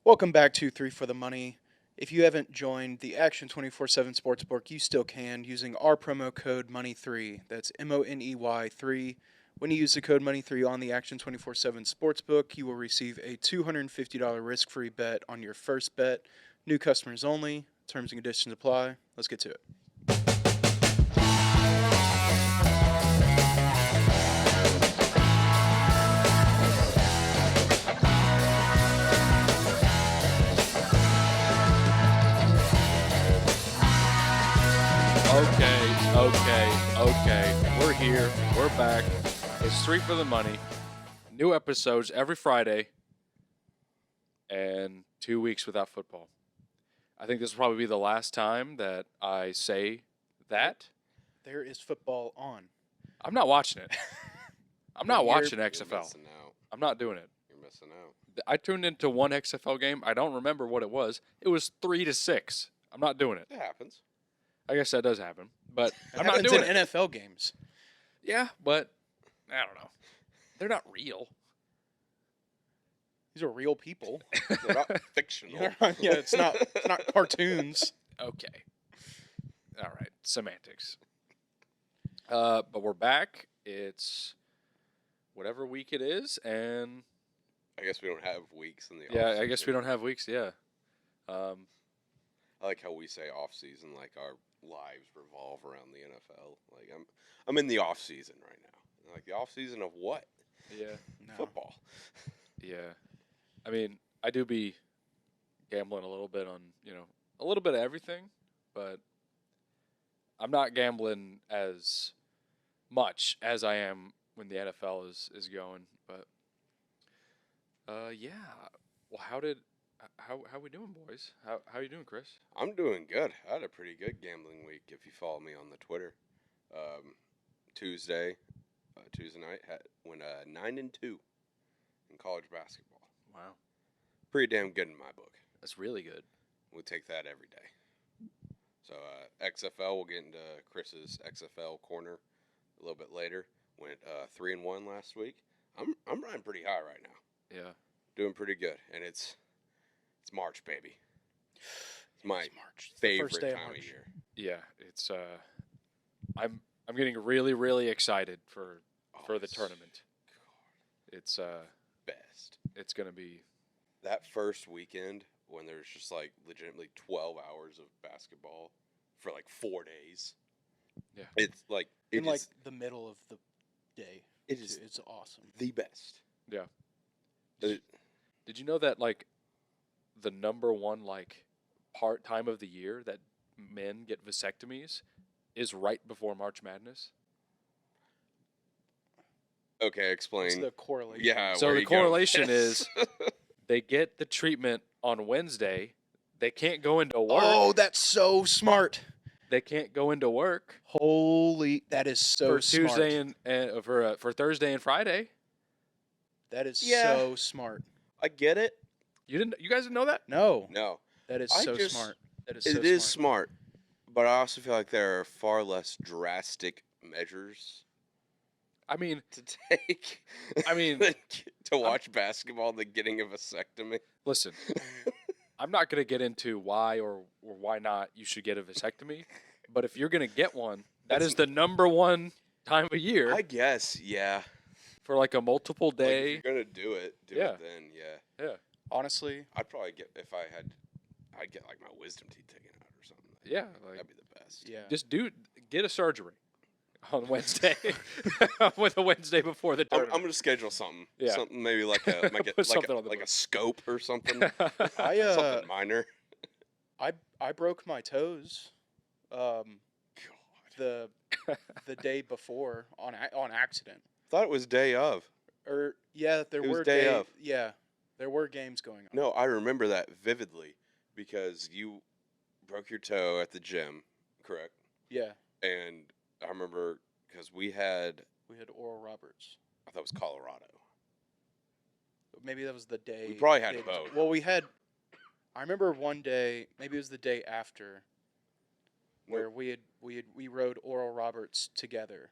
Welcome back to Three for the Money. If you haven't joined the Action 24/7 Sportsbook, you still can using our promo code MONEY3. That's MONEY 3. When you use the code MONEY3 on the Action 24/7 Sportsbook, you will receive a $250 risk-free bet on your first bet. New customers only. Terms and conditions apply. Let's get to it. Okay. We're here. We're back. It's Three for the Money. New episodes every Friday. And 2 weeks without football. I think this will probably be the last time that I say that. There is football on. I'm not watching it. I'm not watching You're XFL. missing out. I'm not doing it. You're missing out. I tuned into one XFL game. I don't remember what it was. It was 3-6. I'm not doing it. It happens. I guess that does happen. But It I'm not happens doing in it. NFL games. Yeah, but I don't know. They're not real. These are real people. They're not fictional. Yeah, it's not cartoons. Okay. All right. Semantics. But we're back. It's whatever week it is, and I guess we don't have weeks in the yeah, off-season. I guess we don't have weeks. Yeah. I like how we say off season, like our lives revolve around the NFL. Like I'm in the off season right now. Like the off season of what? Yeah. No. Football. Yeah. I mean, I do be gambling a little bit on, a little bit of everything, but I'm not gambling as much as I am when the NFL is going. But yeah. Well, how we doing, boys? How you doing, Chris? I'm doing good. I had a pretty good gambling week. If you follow me on the Twitter, Tuesday night went 9-2 in college basketball. Wow. Pretty damn good in my book. That's really good. We'll take that every day. So XFL, we'll get into Chris's XFL corner a little bit later. Went 3-1 last week. I'm riding pretty high right now. Yeah. Doing pretty good, and it's March, baby. It's my March. It's the favorite first day of time of March. year. Yeah, it's I'm getting really excited for the it's tournament. It's best. it's going to be That first weekend when there's just like legitimately 12 hours of basketball for like 4 days. Yeah. It's like In like the middle of the day. it is It's awesome. the best. yeah. It- Did you know that like the number one like part time of the year that men get vasectomies is right before March Madness? Okay, What's explain. the correlation? Yeah. So where the you going? correlation is they get the treatment on Wednesday. They can't go into work. Oh, that's so smart. They can't go into work Holy, that is so for smart. Tuesday and for Thursday and Friday. That is Yeah. so smart. I get it. You guys didn't know that? No, No, that is I so just- smart. That is it so is smart. smart, but I also feel like there are far less drastic measures I mean, to take. I mean, than to watch basketball than getting a vasectomy. listen, I'm not going to get into why or why not you should get a vasectomy, but if you're going to get one, that That's- is the number one time of year I guess, yeah. for like a multiple Like, day. if you're gonna do it Yeah. then, yeah. Honestly, I'd probably get I'd get like my wisdom teeth taken out or something. Yeah, like That'd be the best. yeah. just get a surgery on Wednesday, with a Wednesday before the I'm tournament. gonna schedule something. Yeah. Something maybe like a Put something on the like a book. scope or something. I Something minor. I broke my toes. God. The day before on accident. Thought it was day of. Or yeah, there It was were day of. Yeah, there were games going on. No, I remember that vividly because you broke your toe at the gym, correct? Yeah, And I remember because we had Oral Roberts. I thought it was Colorado. Maybe that was the day. We probably had day both. between. Well, we had. I remember one day. Maybe it was the day after. Where Nope. we rode Oral Roberts together.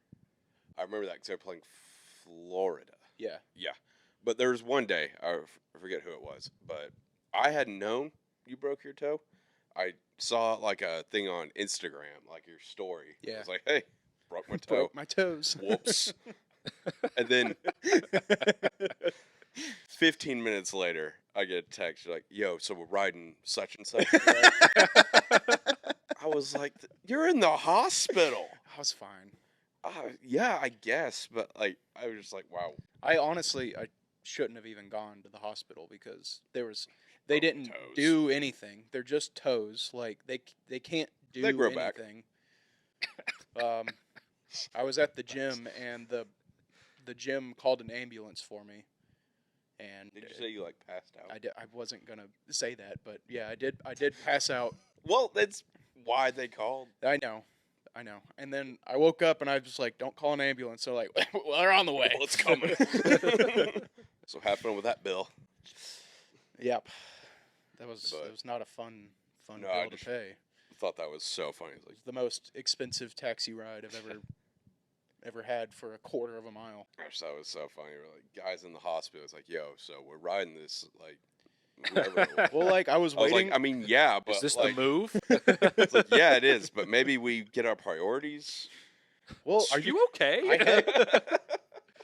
I remember that because they were playing Florida. Yeah. Yeah. But there was one day, I forget who it was, but I hadn't known you broke your toe. I saw like a thing on Instagram, like your story. I Yeah. was like, hey, broke my toe. Broke my toes. Whoops. And then 15 minutes later, I get a text. You're like, yo, so we're riding such and such today. I was like, you're in the hospital. I was fine. Yeah, I guess. But like, I was just like, wow. I shouldn't have even gone to the hospital because they Broken didn't toes. do anything. They're just toes. Like they can't do They grow back. anything. I was at the gym and the gym called an ambulance for me. And Did you say you like passed out? I wasn't gonna say that, but yeah, I did pass out. Well, that's why they called. I know. And then I woke up and I was just like, "Don't call an ambulance." So like, well, they're on the way. Well, it's coming. So have fun with that, Bill. Yep. That was But- not a fun No, I bill to just- pay. Thought that was so funny. It's like, The most expensive taxi ride I've ever had for a quarter of a mile. I just thought it was so funny. We're like, guys in the hospital. It's like, yo, so we're riding this, like, whoever it was. Well, like I was I was waiting. like, I mean, yeah, but Is this like, the move? it's like, yeah, it is, but maybe we get our priorities. Well, are you okay?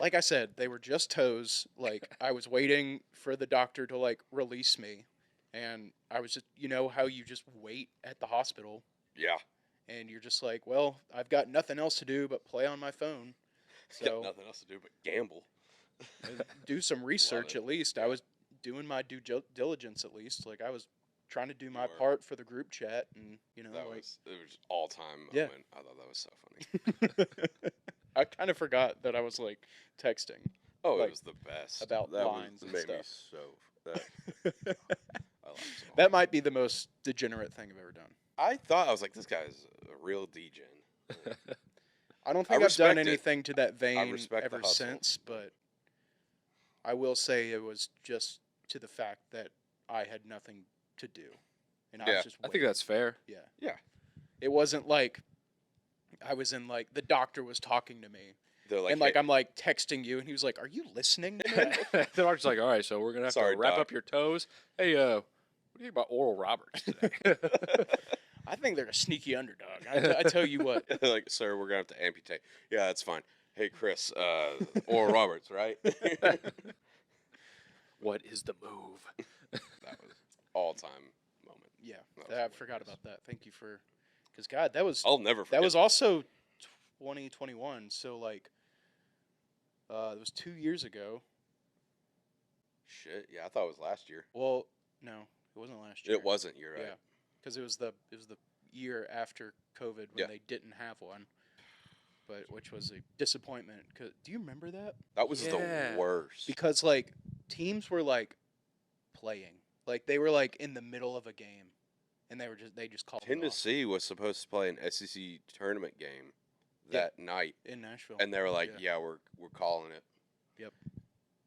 Like I said, they were just toes. Like I was waiting for the doctor to like release me, and I was just, you know how you just wait at the hospital, Yeah, and you're just like, well, I've got nothing else to do but play on my phone, got so nothing else to do but gamble. do some research it. at least. I was doing my due diligence at least. Like I was trying to do my were. part for the group chat, and you know, That like was it was all time Yeah. moment. I thought that was so funny. I kind of forgot that I was like texting. Oh, Like, it was the best. about that lines and made me stuff. so. That, I laughed so hard. That might be the most degenerate thing I've ever done. I thought I was like, this guy's a real degen. I don't I think I've done respect it. anything to that vein respect the ever hustle. since, but I will say it was just to the fact that I had nothing to do. And I Yeah, was just I think waiting. that's fair. Yeah. Yeah. It wasn't like I was in like the doctor was talking to me. They're like, and like hey, I'm like texting you and he was like, "Are you listening to me?" The doctor's like, all right, so we're going to have Sorry, to wrap Doc. up your toes. Hey, what do you think about Oral Roberts today? I think they're a sneaky underdog. I tell you what. they're like, sir, we're gonna have to amputate. Yeah, that's fine. Hey, Chris, or Roberts, right? That What is the move? was all time moment. Yeah. That was I forgot hilarious. about that. Thank you for cuz God, that was I'll never forget. that was also 2021, so like it was 2 years ago. Shit. Yeah, I thought it was last year. Well, no, it wasn't last year. It wasn't. You're right. Yeah, because it was the year after COVID when Yeah. they didn't have one, but which was a disappointment. 'Cause, do you remember that? That was Yeah. the worst. Because like teams were like playing, like they were like in the middle of a game, and they just called it off Tennessee was supposed to play an SEC tournament game that night, in Nashville. and they were like, Yeah. "Yeah, we're calling it." Yep.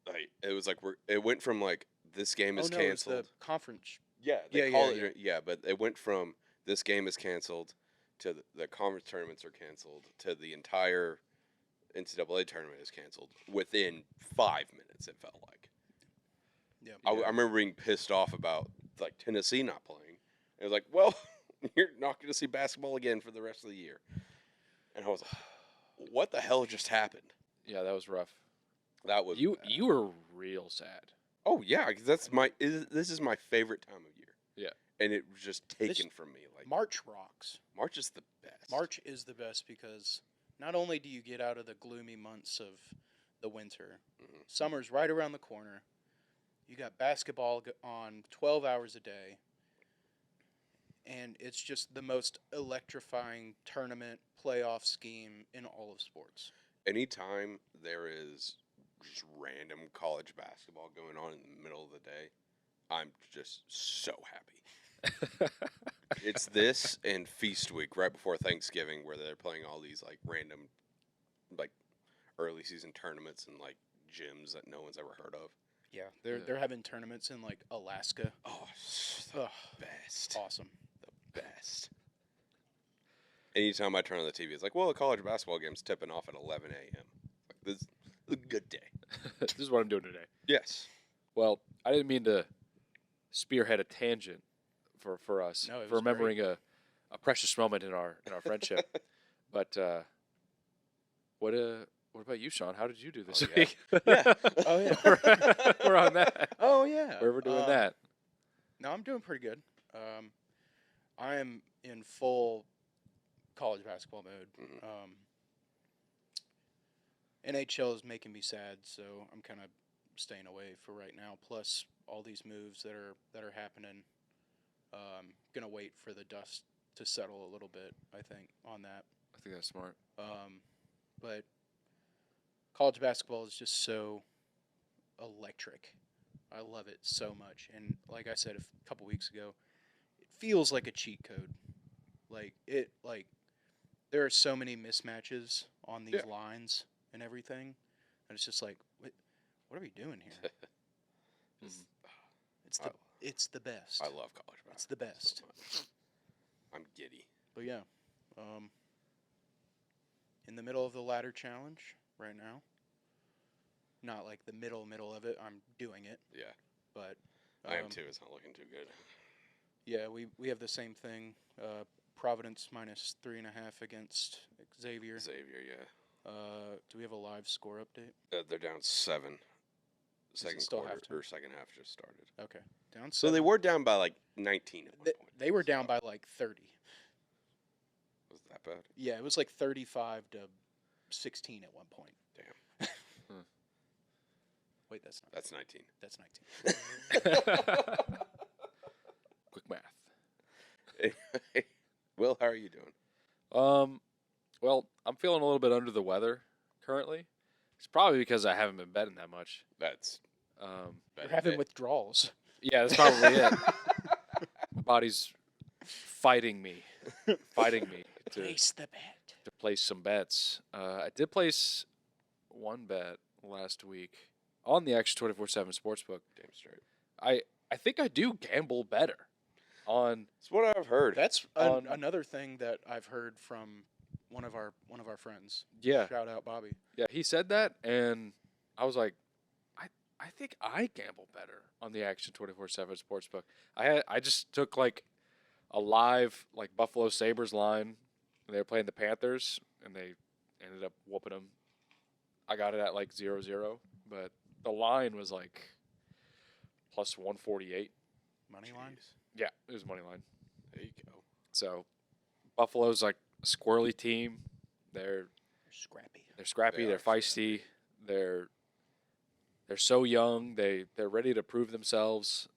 Like it was like it went from like this game oh is no, it was canceled. the conference. Yeah, Yeah, they call yeah, it. Yeah, but it went from this game is canceled to the conference tournaments are canceled to the entire NCAA tournament is canceled within 5 minutes. It felt like. Yeah. I remember being pissed off about like Tennessee not playing. It was like, well, you're not going to see basketball again for the rest of the year. And I was like, what the hell just happened? Yeah, that was rough. That was You bad. you were real sad. Oh yeah, 'cause this is my favorite time of year. Yeah. And it was just taken from me. Like March rocks. March is the best. March is the best because not only do you get out of the gloomy months of the winter, Mhm. summer's right around the corner. You got basketball on 12 hours a day. And it's just the most electrifying tournament playoff scheme in all of sports. Anytime there is just random college basketball going on in the middle of the day, I'm just so happy. It's this and Feast Week right before Thanksgiving where they're playing all these like random like early season tournaments and like gyms that no one's ever heard of. Yeah, Yeah. they're having tournaments in like Alaska. Oh, it's the Ugh, best. awesome. The best. Anytime I turn on the TV, it's like, well, the college basketball game's tipping off at 11 a.m. Like, this is a good day. This is what I'm doing today. Yes. Well, I didn't mean to spearhead a tangent for us No, it for was remembering a precious moment in our friendship. But what about you, Sean? How did you do this Oh, yeah. week? Yeah. Oh, yeah. we're on that. Oh, yeah. We're doing that. No, I'm doing pretty good. I am in full college basketball mode. Mhm. NHL is making me sad, so I'm kind of staying away for right now. Plus, all these moves that are happening. Gonna wait for the dust to settle a little bit. I think on that. I think that's smart. But college basketball is just so electric. I love it so much. And like I said a couple weeks ago, it feels like a cheat code. Like there are so many mismatches on these Yeah. lines and everything. And it's just like, what are we doing here? Just- It's the best. I love college basketball. It's the best. So much. I'm giddy. But yeah, in the middle of the ladder challenge right now. Not like the middle of it. I'm doing it, Yeah, but I am too. It's not looking too good. yeah, we have the same thing. Providence -3.5 against Xavier. Xavier, yeah. Do we have a live score update? They're down 7. Second still quarter halftime? or second half just started. Okay, down. So they 7. were down by like 19 at one point. They were down So, by like 30. Was that bad? Yeah, it was like 35-16 at one point. Damn. Wait, that's not. That's 19. That's 19. Quick math. Will, how are you doing? Well, I'm feeling a little bit under the weather currently. It's probably because I haven't been betting that much. That's You're having withdrawals. Yeah, that's probably it. My body's fighting me to Place the bet. place some bets. I did place one bet last week on the Action 24/7 Sportsbook. damn straight. I think I do gamble better on. That's what I've heard. That's On- another thing that I've heard from one of our friends. Yeah, Shout out Bobby. yeah. He said that, and I was like, I think I gamble better on the Action 24/7 Sportsbook. I just took like a live like Buffalo Sabres line, and they were playing the Panthers, and they ended up whooping them. I got it at like 0-0, but the line was like plus 148. Money line. Jeez. Yeah, it was money line. There you go. So Buffalo's like a squirrely team. They're Scrappy. scrappy. They They're are feisty. They're so young. They're ready to prove themselves.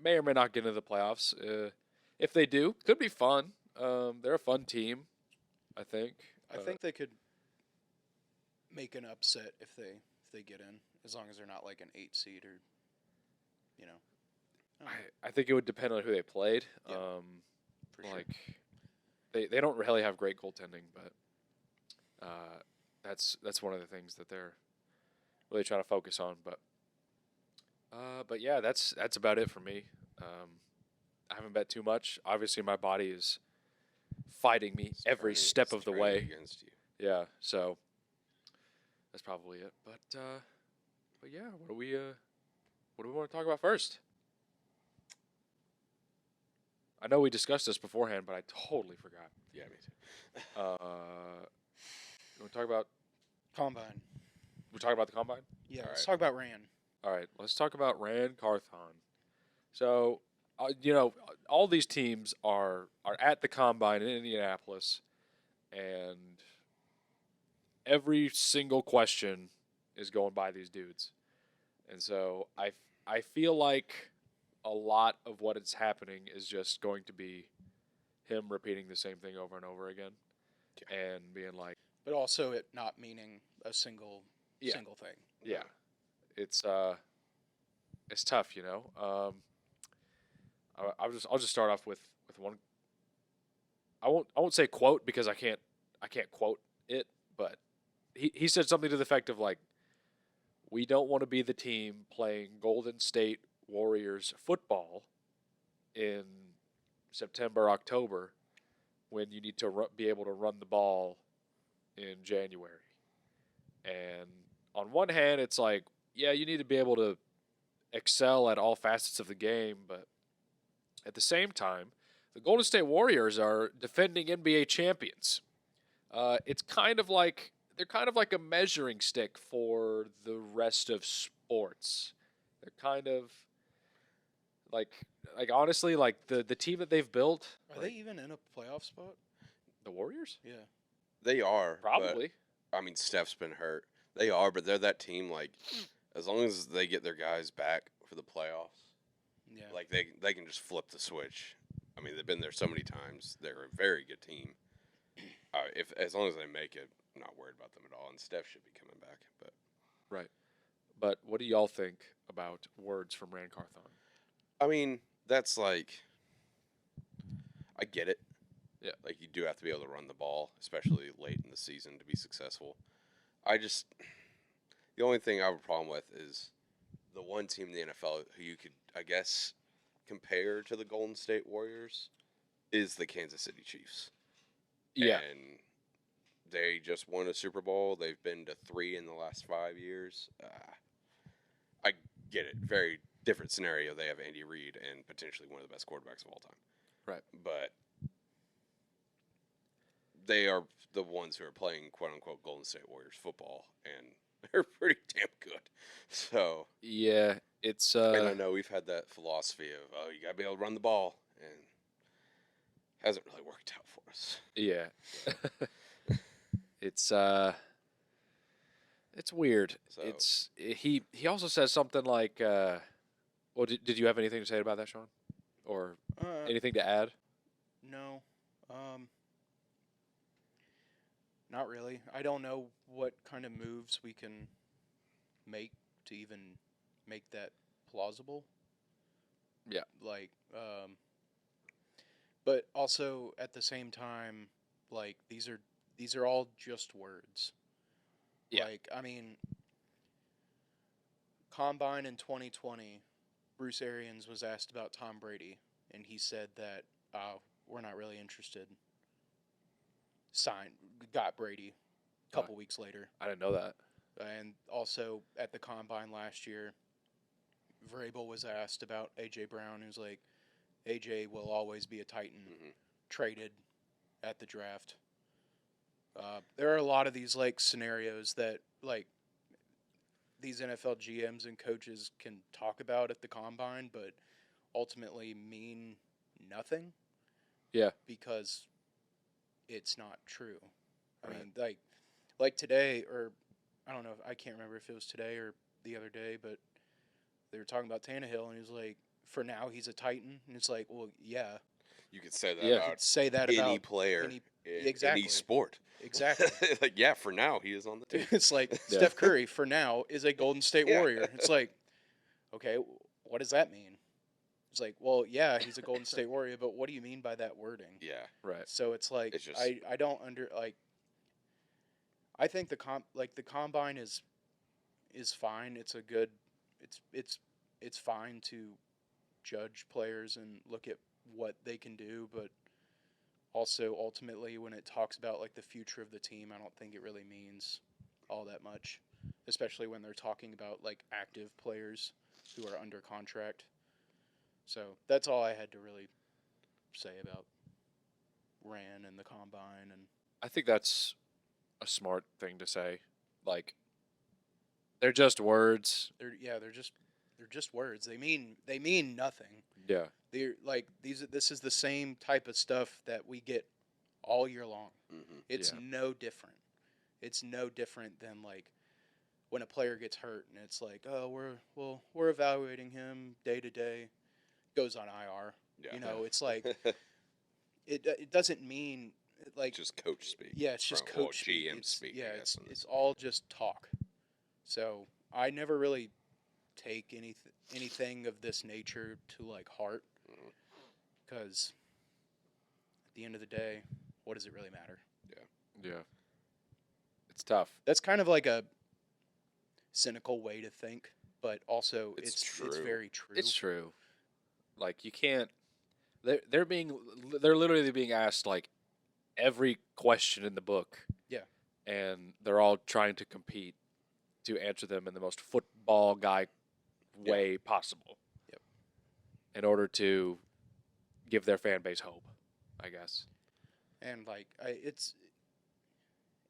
May or may not get into the playoffs. If they do, could be fun. They're a fun team, I think. I think they could make an upset if they get in, as long as they're not like an 8 seed or, you know. I don't know, I think it would depend on who they played. Yeah, for sure. Like they don't really have great goaltending, but that's one of the things that they're really trying to focus on. But yeah, that's about it for me. I haven't bet too much. Obviously, my body is fighting me every It's step of the turning way. against you. Yeah, so that's probably it. But yeah, what do we want to talk about first? I know we discussed this beforehand, but I totally forgot. Yeah, me too. You want to talk about? Combine. We're talking about the combine. Yeah, All let's right. talk about Rand. All right, let's talk about Rand Carthon. So, all these teams are at the combine in Indianapolis, and every single question is going by these dudes. And so I feel like a lot of what is happening is just going to be him repeating the same thing over and over again, and being like, But also it not meaning a single Yeah. thing. yeah, it's tough, I'll just start off with one. I won't say quote because I can't quote it, but he said something to the effect of like, we don't want to be the team playing Golden State Warriors football in September, October, when you need to be able to run the ball in January. And on one hand, it's like, yeah, you need to be able to excel at all facets of the game, but at the same time, the Golden State Warriors are defending NBA champions. It's kind of like they're kind of like a measuring stick for the rest of sports. They're kind of like honestly, like the team that they've built. Are they even in a playoff spot? The Warriors? Yeah. They are Probably. But, I mean, Steph's been hurt. They are, but they're that team. Like, as long as they get their guys back for the playoffs, Yeah. like they can just flip the switch. I mean, they've been there so many times. They're a very good team. If as long as they make it, I'm not worried about them at all. And Steph should be coming back. But Right. But what do y'all think about words from Rand Carthon? I mean, that's like, I get it. Yeah. Like, you do have to be able to run the ball, especially late in the season, to be successful. The only thing I have a problem with is the one team in the NFL who you could, I guess, compare to the Golden State Warriors is the Kansas City Chiefs. Yeah. And they just won a Super Bowl. They've been to 3 in the last 5 years. I get it. Very different scenario. They have Andy Reid and potentially one of the best quarterbacks of all time. Right. But they are the ones who are playing quote-unquote Golden State Warriors football, and they're pretty damn good. So Yeah, it's and I know we've had that philosophy of, oh, you got to be able to run the ball, and hasn't really worked out for us. yeah. It's weird. So- He also says something like well, did you have anything to say about that, Sean? Or anything to add? No. Not really. I don't know what kind of moves we can make to even make that plausible. Yeah. Like, but also at the same time, like these are all just words. Yeah. Like, I mean, Combine in 2020, Bruce Arians was asked about Tom Brady, and he said that we're not really interested. Got Brady a couple weeks later. I didn't know that. And also at the Combine last year, Vrabel was asked about A.J. Brown, who's like, A.J. will always be a Titan, traded at the draft. There are a lot of these like scenarios that like these NFL GMs and coaches can talk about at the Combine, but ultimately mean nothing. Yeah. Because it's not true. I Right. mean, like today, or I don't know, I can't remember if it was today or the other day, but they were talking about Tannehill, and he was like, for now, he's a Titan. And it's like, well, yeah. You could say that Yeah. about Say that any about player any- in exactly. any sport. Exactly. Like, yeah, for now, he is on the team. It's like Yeah. Steph Curry, for now, is a Golden State Yeah. Warrior. It's like, okay, what does that mean? It's like, well, yeah, he's a Golden State Warrior, but what do you mean by that wording? Yeah. Right. So it's like It's just- I don't I think the Combine is fine. It's a good it's fine to judge players and look at what they can do, but also ultimately when it talks about like the future of the team, I don't think it really means all that much, especially when they're talking about like active players who are under contract. So that's all I had to really say about Ran and the Combine. And I think that's a smart thing to say. Like, they're just words. they're just words. They mean nothing. Yeah. They're like this is the same type of stuff that we get all year long. Mm-hmm. It's Yeah. no different. It's no different than like when a player gets hurt and it's like, oh, we're evaluating him day to day, goes on IR. Yeah. You know, it's like it doesn't mean like just coach speak. yeah, it's just Or coach speak. GM It's- speak. I Yeah, guess, in it's this. all just talk. So I never really take anything of this nature to like heart, Mhm. because at the end of the day, what does it really matter? Yeah. It's tough. That's kind of like a cynical way to think, but also It's it's true. very true. It's true. Like, you can't. They're literally being asked like every question in the book. Yeah. And they're all trying to compete to answer them in the most football guy way possible. Yep. In order to give their fan base hope, I guess. And like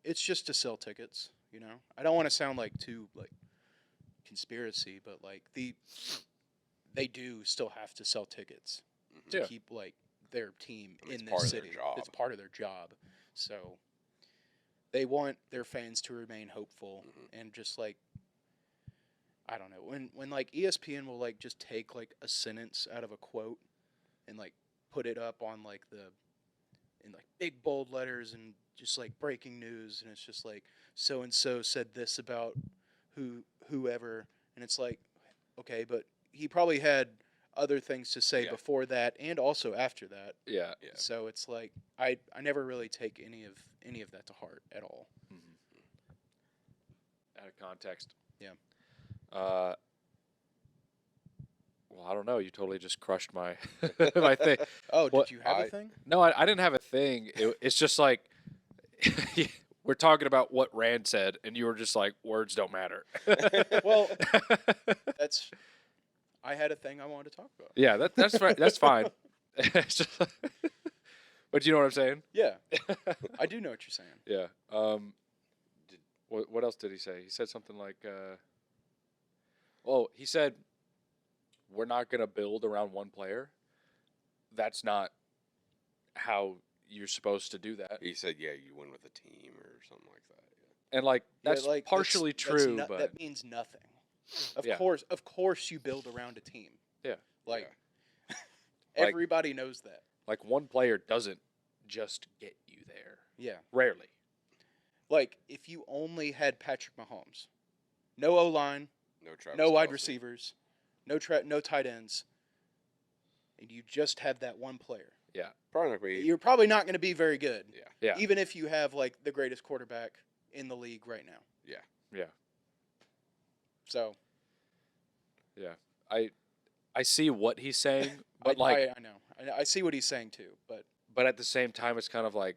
it's just to sell tickets, you know. I don't want to sound like too like conspiracy, but like they do still have to sell tickets to Yeah. keep like their team I mean, in it's part this of their city. job. It's part of their job. So they want their fans to remain hopeful and just like I don't know, when like ESPN will like just take like a sentence out of a quote and like put it up on like in like big bold letters and just like breaking news, and it's just like so and so said this about whoever, and it's like okay, but he probably had other things to say Yeah. before that and also after that. Yeah. Yeah. So it's like I never really take any of that to heart at all. Out of context. Yeah. Well, I don't know. You totally just crushed my my thing. Oh, What- did you have a thing? No, I didn't have a thing. It's just like we're talking about what Rand said, and you were just like, words don't matter. Well, that's I had a thing I wanted to talk about. yeah, that's right. That's fine. It's just but you know what I'm saying? Yeah, I do know what you're saying. Yeah. What else did he say? He said something like, he said, we're not going to build around one player. That's not how you're supposed to do that. He said, "Yeah, you win with a team or something like that." Yeah. And like Yeah, that's like, partially that's true, but that means nothing. Of Yeah. course, you build around a team. Yeah. Like Like- everybody knows that. like one player doesn't just get you there. Yeah. Rarely. Like if you only had Patrick Mahomes, no O line, No Travis. no wide Kelce. receivers, no tight ends, and you just have that one player, Probably not gonna be. you're probably not going to be very good. Yeah. Yeah. Even if you have like the greatest quarterback in the league right now. Yeah. So Yeah. I see what he's saying, but I know I see what he's saying too, but at the same time, it's kind of like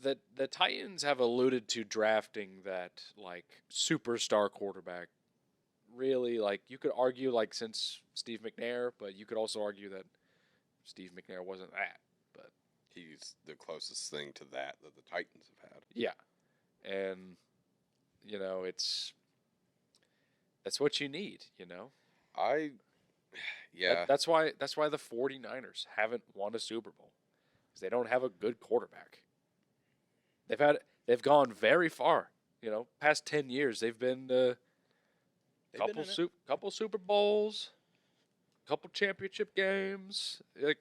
the Titans have alluded to drafting that like superstar quarterback. Really, like you could argue like since Steve McNair, but you could also argue that Steve McNair wasn't that. But He's the closest thing to that the Titans have had. yeah, and that's what you need. Yeah. That's why the 49ers haven't won a Super Bowl because they don't have a good quarterback. They've gone very far. Past 10 years they've been couple Super Bowls, couple championship games. Like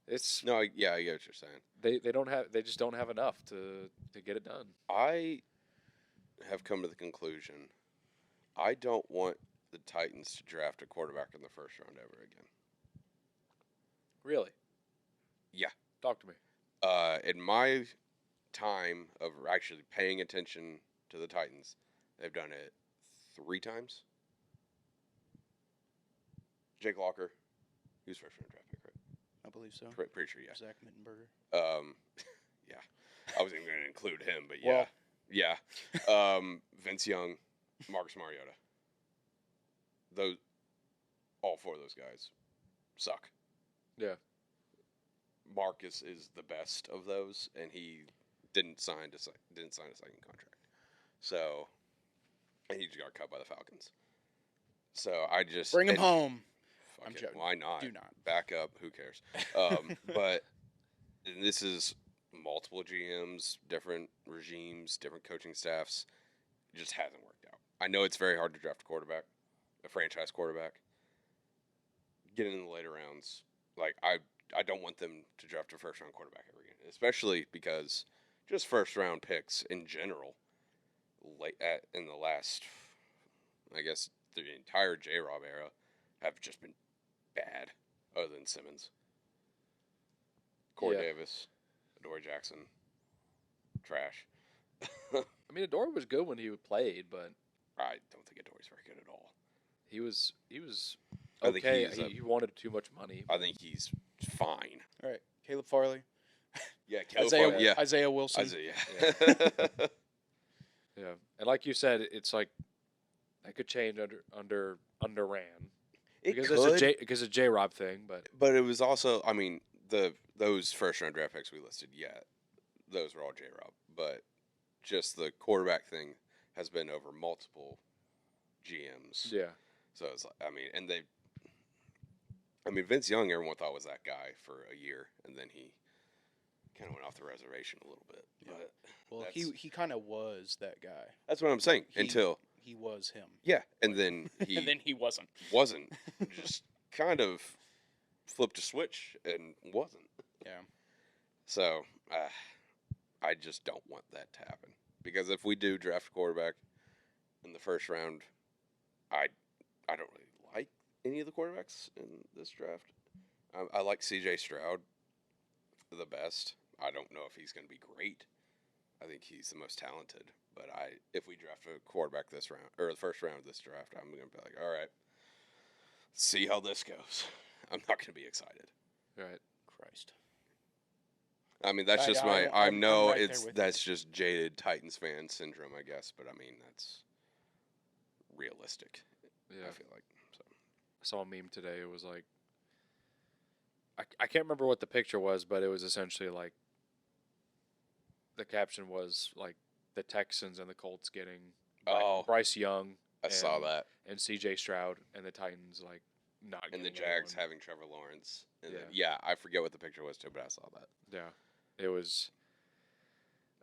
it's No, yeah, I get what you're saying. they just don't have enough to get it done. I have come to the conclusion I don't want the Titans to draft a quarterback in the first round ever again. Really? Yeah. Talk to me. In my time of actually paying attention to the Titans, they've done it 3 times. Jake Locker, he was first round draft pick, right? I believe so. Pretty sure, yeah. Zach Mittenberger. Yeah. I wasn't even going to include him, but Well- yeah. Vince Young, Marcus Mariota. All 4 of those guys suck. Yeah. Marcus is the best of those, and he didn't sign a second contract. So, and he just got cut by the Falcons. So I just Bring him home. Fuck I'm it, joking. why not? Do not. Back up. Who cares? But and this is multiple GMs, different regimes, different coaching staffs. It just hasn't worked out. I know it's very hard to draft a quarterback, a franchise quarterback. Getting in the later rounds, like I don't want them to draft a first round quarterback ever again, especially because just first round picks in general, in the last, I guess the entire J-Rob era, have just been bad, other than Simmons. Corey Yeah. Davis, Adoree Jackson, trash. I mean, Adoree was good when he played, but I don't think Adoree's very good at all. he was I think okay. he's He wanted too much money. I think he's fine. All right, Caleb Farley, Yeah, Isaiah Wilson. Isaiah. Yeah, and like you said, it's like That could change under Ran. It Because could, it's a J-Rob thing, but it was also, I mean, those first round draft picks we listed, those were all J-Rob. But just the quarterback thing has been over multiple GMs. yeah. So it's like, Vince Young, everyone thought was that guy for a year, and then he kind of went off the reservation a little bit. Yeah. But Well, that's- he kind of was that guy. that's what I'm saying. He- until He was him. and then he And then he wasn't. wasn't. Just kind of flipped a switch and wasn't. Yeah. So I just don't want that to happen, because if we do draft a quarterback in the first round, I don't really like any of the quarterbacks in this draft. I like C.J. Stroud the best. I don't know if he's going to be great. I think he's the most talented. But if we draft a quarterback this round, or the first round of this draft, I'm going to be like, all right, see how this goes. I'm not going to be excited. Right. Christ. I mean, that's just I'm right there with that's just jaded Titans fan syndrome, I guess. But I mean, that's realistic. Yeah. I feel like so. I saw a meme today. It was like, I can't remember what the picture was, but it was essentially like, the caption was like the Texans and the Colts getting Bryce Young. I saw and- that, And C.J. Stroud, and the Titans like not. and the getting Jags anyone. having Trevor Lawrence. And Yeah. then, I forget what the picture was too, but I saw that. Yeah, it was.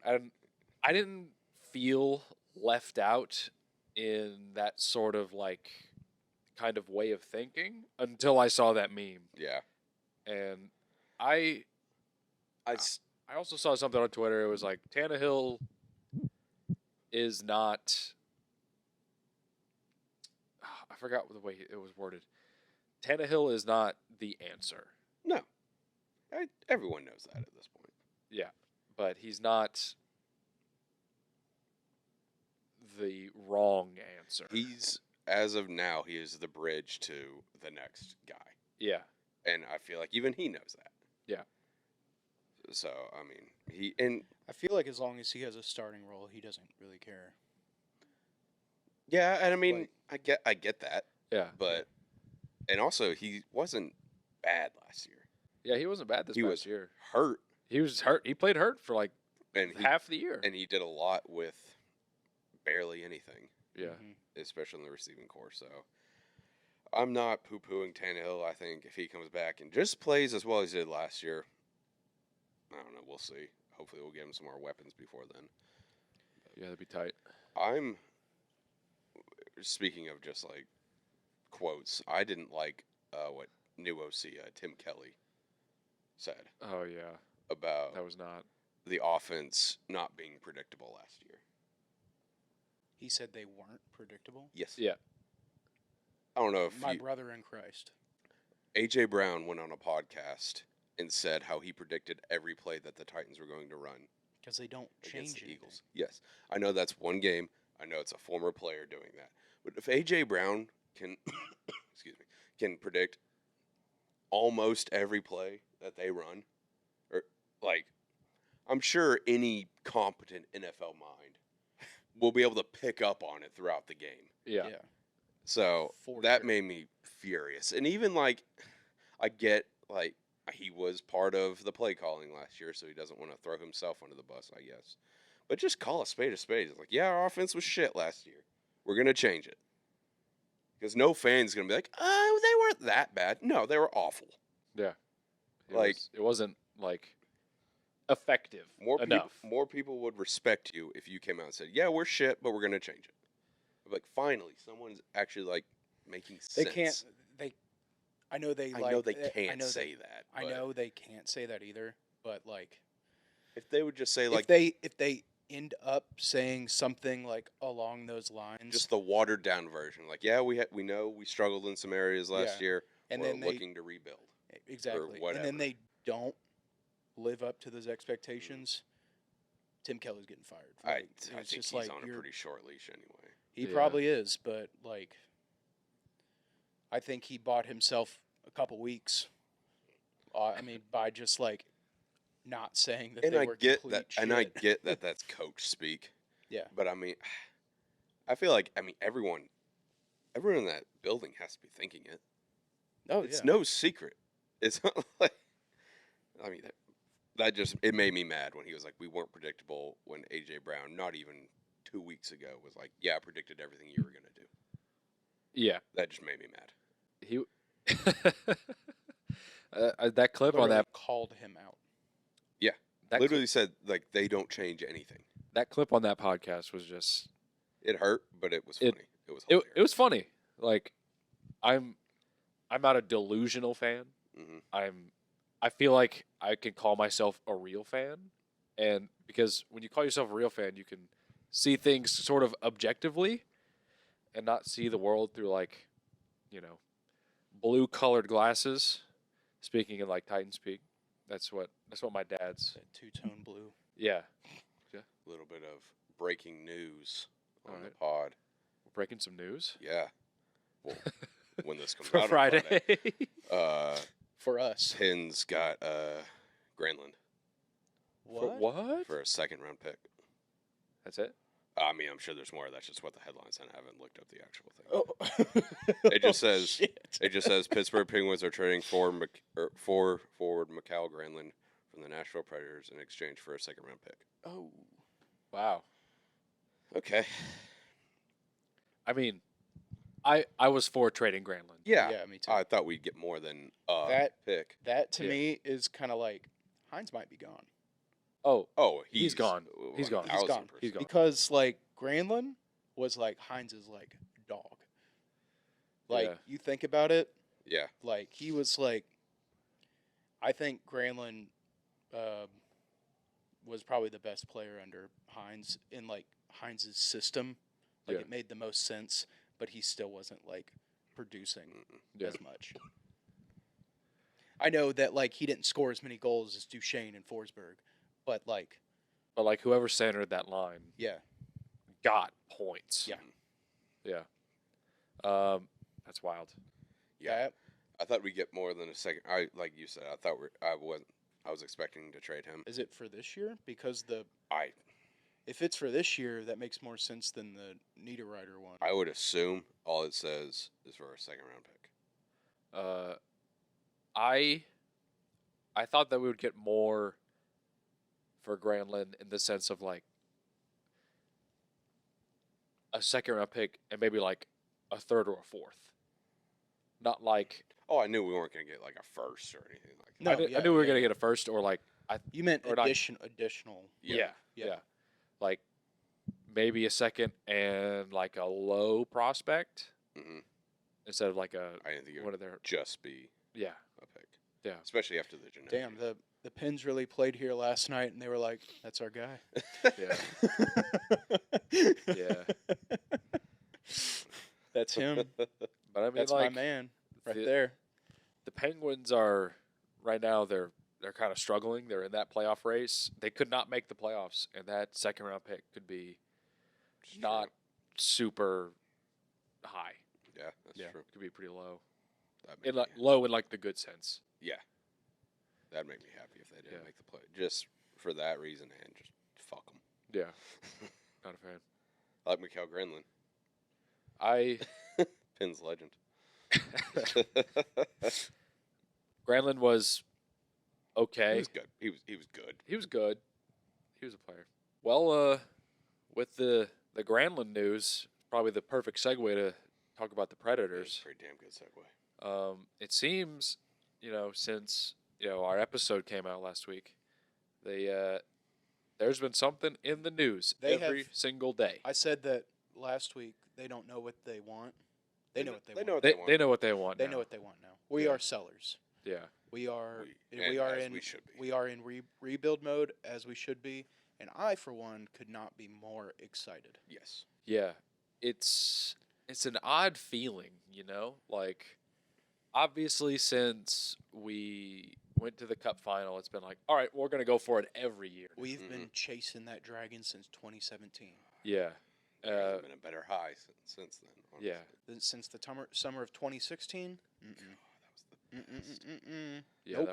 I didn't feel left out in that sort of like kind of way of thinking until I saw that meme, Yeah, and I also saw something on Twitter. It was like Tannehill is not. I forgot the way it was worded. Tannehill is not the answer. no, everyone knows that at this point. Yeah, but he's not the wrong answer. He's, as of now, he is the bridge to the next guy, Yeah, and I feel like even he knows that. Yeah. So I mean, I feel like as long as he has a starting role, he doesn't really care. and I mean, I get that, yeah, but and also he wasn't bad last year. yeah. He wasn't bad this He past was year. Hurt, He was hurt. He played hurt for like and half the year. he did a lot with barely anything. Yeah, Mhm. Especially in the receiving core. So I'm not poo-pooing Tannehill. I think if he comes back and just plays as well as he did last year, I don't know. We'll see. Hopefully, we'll get him some more weapons before then. yeah, that'd be tight. I'm speaking of just like quotes. I didn't like what new OC Tim Kelly said Oh yeah, about that was not. the offense not being predictable last year. He said they weren't predictable. Yes. Yeah, I don't know if My brother in Christ. A.J. Brown went on a podcast and said how he predicted every play that the Titans were going to run Because they don't against change the anything. Eagles. Yes, I know that's one game. I know it's a former player doing that. But if A.J. Brown can, can predict almost every play that they run, or like, I'm sure any competent NFL mind will be able to pick up on it throughout the game. yeah, So For that sure. made me furious. And even like, I get like he was part of the play calling last year, so he doesn't want to throw himself under the bus, I guess. But just call a spade a spade. It's like, yeah, our offense was shit last year. We're gonna change it. Because no fan's gonna be like, oh, they weren't that bad. No, they were awful. yeah. Like- it wasn't like effective enough. More people would respect you if you came out and said, yeah, we're shit, but we're gonna change it. I'm like, finally, someone's actually like making They sense. can't. I know they. I like, know they I can't know say that. I but know they can't say that either. But like, if they would just say like if they end up saying something like along those lines, just the watered down version, like yeah, we know we struggled in some areas last Yeah. year. and we're then they looking to rebuild. exactly, and whatever. then they don't live up to those expectations. Tim Kelly's getting fired. I Like, think it's just he's like on a you're- pretty short leash anyway. He Yeah. probably is, but like, I think he bought himself a couple weeks. I mean, by just like not saying that And they I were get complete that, shit. and I get that that's coach speak. Yeah. But I mean, I feel like everyone everyone in that building has to be thinking it. Oh, It's yeah. no secret. It's not like, I mean, that just, it made me mad when he was like, we weren't predictable, when A.J. Brown, not even 2 weeks ago, was like, yeah, I predicted everything you were going to do. Yeah. That just made me mad. He that clip on Literally that called him out. that Literally said, like, they don't change anything. that clip on that podcast was just It hurt, but it was funny. It was it hilarious. was funny. Like I'm not a delusional fan. Mhm. I feel like I can call myself a real fan, and because when you call yourself a real fan, you can see things sort of objectively and not see the world through like, blue colored glasses. Speaking in like Titan speak, that's what my dad's. That two-tone blue. Yeah, A little bit of breaking news on All the right. pod. we're breaking some news Yeah. Well, when this comes for out on Friday. For us. Pins got Granlund For what? for a second-round pick. That's it. I mean, I'm sure there's more. That's just what the headline said. I haven't looked up the actual thing. Oh. It just says- Shit. It just says Pittsburgh Penguins are trading for forward Mikhail Granlund from the Nashville Predators in exchange for a second-round pick. Oh. Wow. Okay. I mean, I was for trading Granlund. Yeah. Yeah, me too. I thought we'd get more than a That- pick. That to Yeah. me is kind of like Hines might be gone. Oh, Oh, He's gone. He's gone. He's gone. 1000%. He's gone. Because like Granlund was like Hines' like dog. Like Yeah. you think about it, Yeah. like he was like, I think Granlund was probably the best player under Hines in like Hines' system. Like Yeah. it made the most sense, but he still wasn't like producing Mm-mm. Yeah. as much. I know that like he didn't score as many goals as Duchesne and Forsberg, but like But like whoever centered that line yeah, got points. Yeah. Yeah. That's wild. Yeah. that- I thought we'd get more than a second. Like you said, I was expecting to trade him. is it for this year? Because I if it's for this year, that makes more sense than the Niederreiter one. would assume all it says is for a second-round pick. I thought that we would get more for Granlund in the sense of like a second round pick and maybe like a third or a fourth. Not like Oh, I knew we weren't going to get like a first or anything like that. No, I knew we were gonna get a first or like You meant or not- additional. yeah. Yeah. Like maybe a second and like a low prospect Mm-mm. instead of like a I didn't think it one would of their just be yeah. a pick. Yeah. Especially after the genetic. Damn, the Pens really played here last night, and they were like, "That's our guy." Yeah. Yeah. That's him. But I mean That's like my man right the- there. the Penguins are right now they're kind of struggling. They're in that playoff race. They could not make the playoffs, and that second round pick could be It's not true. super high. Yeah, that's true. Could be pretty low. That'd In make like me, low in like the good sense. yeah. That'd make me happy if they didn't Yeah. make the play. Just for that reason, and just fuck them. Yeah. Not a fan. I like Mikhail Granlund. I Pins legend. Granlund was He okay. was good. He was good. He was good. He was a player. Well, with the Granlund news, probably the perfect segue to talk about the It was Predators. a pretty damn good segue. It seems, since our episode came out last week, there's been something in the news They every have- single day. I said that last week. They don't know what they want. They know what they want. know what They want. they know what they want. They now. know what they want now. We Yeah. are sellers. Yeah. We are. and We are as in. we should be. We are in rebuild mode as we should be. And I, for one, could not be more excited. Yes. Yeah, it's an odd feeling, like obviously since we went to the Cup final, it's been like, all right, we're gonna go for it every year. We've Mhm. been chasing that dragon since 2017. Yeah, There hasn't been a better high since then. Honestly. yeah, Since the summer of 2016. God, that was the Mm-mm-mm-mm-mm. yeah. Nope.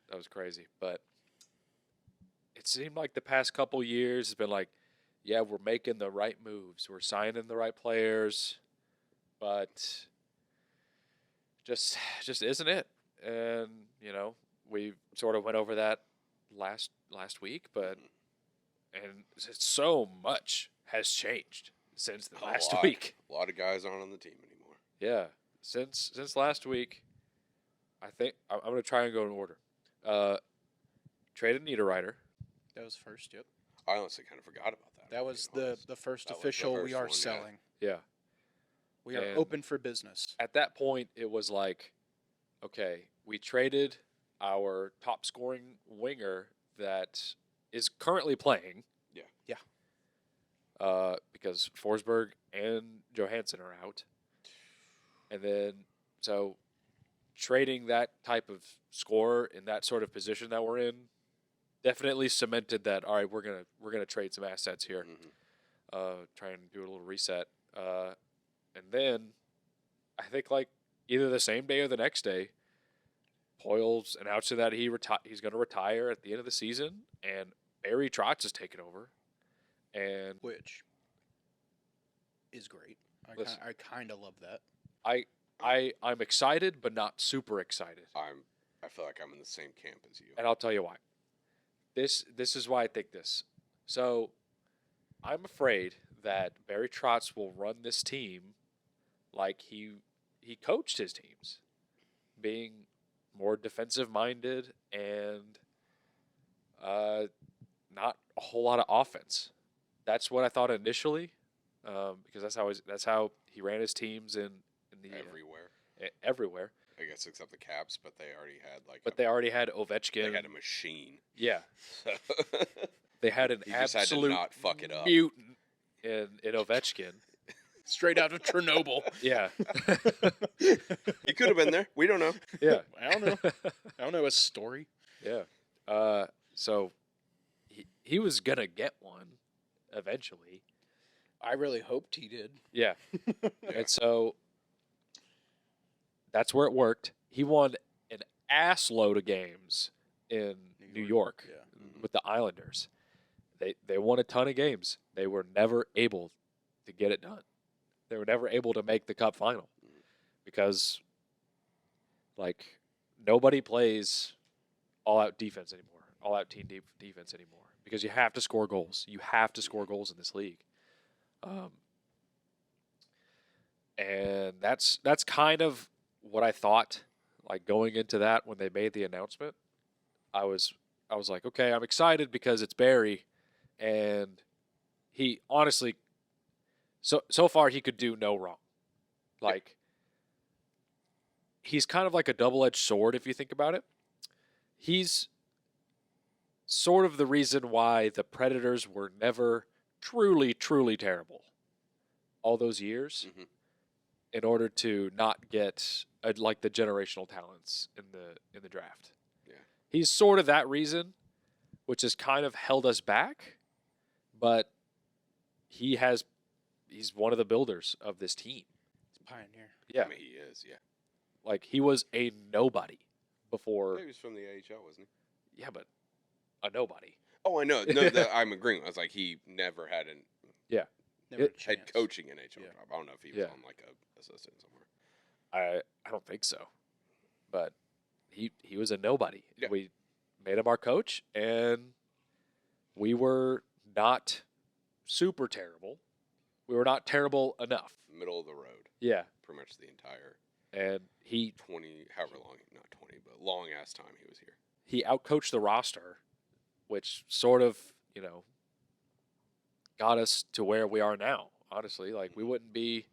That was crazy, but it seemed like the past couple years has been like, yeah, we're making the right moves, we're signing the right players, but just isn't it. And we sort of went over that last week, but and so much has changed since the last week. A lot of guys aren't on the team anymore. Yeah, since last week, I think I'm going to try and go in order. Traded Niederreiter. That was first. Yep. I honestly kind of forgot about that. That was the first official. We are selling. Yeah. We are open for business. At that point, it was like, okay, we traded our top scoring winger that is currently playing. Yeah. Yeah. Because Forsberg and Johansson are out. And then, so trading that type of scorer in that sort of position that we're in definitely cemented that, all right, we're gonna trade some assets here. Try and do a little reset. And then I think like either the same day or the next day, Poyles announced that he's going to retire at the end of the season, and Barry Trotz is taking over, and which is great. I kind of love that. I'm excited, but not super excited. I feel like I'm in the same camp as you, and I'll tell you why. This is why I think this. So I'm afraid that Barry Trotz will run this team like he coached his teams, being more defensive minded and not a whole lot of offense. That's what I thought initially, because that's how he ran his teams in the everywhere. I guess except the Caps, but they already had they already had Ovechkin. They had a machine. Yeah. They had an absolute not fuck it up. mutant in Ovechkin. Straight out of Chernobyl. Yeah. He could have been there. We don't know. Yeah. I don't know. I don't know his story. Yeah. So he was going to get one eventually. I really hoped he did. Yeah. And so that's where it worked. He won an ass load of games in New York with the Islanders. They won a ton of games. They were never able to get it done. They were never able to make the Cup final because, like, nobody plays all-out defense anymore, all-out team defense anymore, because you have to score goals. You have to score goals in this league. And that's kind of what I thought, like, going into that when they made the announcement. I was like, okay, I'm excited because it's Barry, and he honestly, so far he could do no wrong. Like, he's kind of like a double-edged sword if you think about it. He's sort of the reason why the Predators were never truly, truly terrible all those years, in order to not get like the generational talents in the draft. Yeah. He's sort of that reason, which has kind of held us back, but he's one of the builders of this team. He's a pioneer. Yeah. I mean, he is, yeah. Like, he was a nobody before. He was from the AHL, wasn't he? Yeah, but a nobody. Oh, I know. No, I'm agreeing. I was like, he never had an head coaching NHL job. I don't know if he was on like a assistant somewhere. I don't think so, but he was a nobody. Yeah. We made him our coach, and we were not super terrible. We were not terrible enough. Middle of the road. Yeah, Pretty much the entire and he 20, however long, not 20, but long ass time he was here. he outcoached the roster, which sort of got us to where we are now. Honestly, like, we wouldn't be,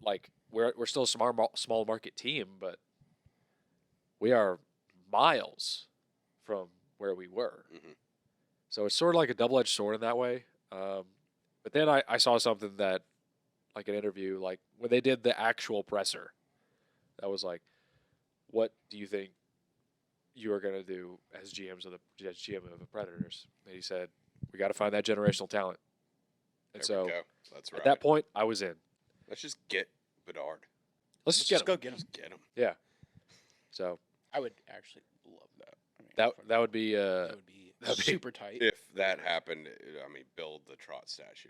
like, we're still a small market team, but we are miles from where we were. So it's sort of like a double-edged sword in that way. But then I saw something that, like, an interview, like, when they did the actual presser, that was like, what do you think you are going to do as GM of the Predators? And he said, we got to find that generational talent. And There we so go. That's right. at that point, I was in. Let's just get Bedard. Let's just go get him. Just get him. Yeah. So I would actually love that. I mean, that would be that would be super tight. If that happened, I mean, build the Trot statue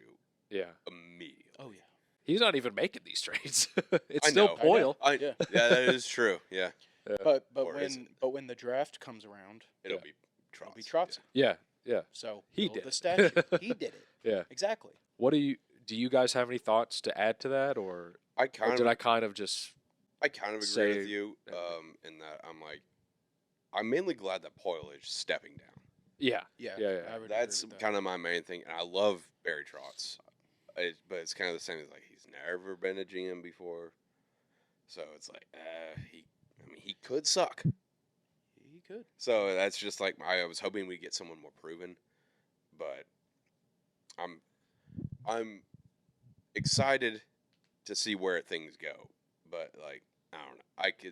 yeah. immediately. Oh yeah. He's not even making these trades. It's I still know. Poyle. Yeah. Yeah, that is true. Yeah, But Or is when the draft comes around, it'll Yeah. be it'll be Trotz. Trotz. Yeah, yeah. So He build did the it. statue. He did it. Yeah. Exactly. What do you guys have any thoughts to add to that, or I or kind did of I kind of just I kind of agree say with you everything? in that I'm mainly glad that Poyle is stepping down. Yeah. Yeah. Yeah, I would That's agree with that. kind of my main thing, and I love Barry Trotz, but it's kind of the same as like he's never been a GM before, so it's like he could suck. He could. So that's just like I was hoping we'd get someone more proven, but I'm excited to see where things go. But like I don't know,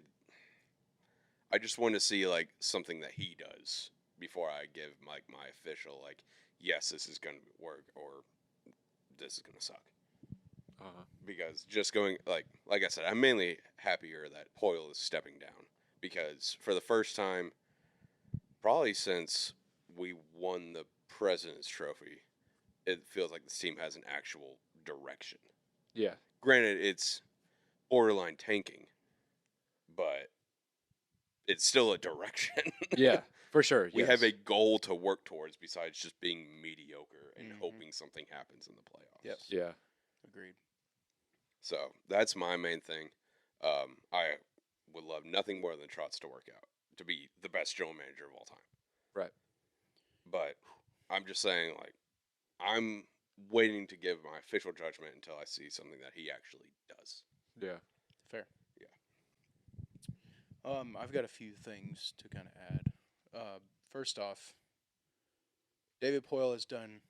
I just want to see like something that he does before I give like my official like yes this is gonna work or this is gonna suck. Because just going like I said, I'm mainly happier that Poyle is stepping down because for the first time, probably since we won the President's Trophy, it feels like this team has an actual direction. Yeah. Granted, it's borderline tanking, but it's still a direction. Yeah. For sure. We yes. have a goal to work towards besides just being mediocre and Mhm. hoping something happens in the playoffs. Yep. Yeah. Agreed. So that's my main thing. I would love nothing more than Trotz to work out to be the best general manager of all time. Right. But I'm just saying, like, I'm waiting to give my official judgment until I see something that he actually does. Yeah. Fair. Yeah. I've got a few things to kind of add. First off, David Poyle has done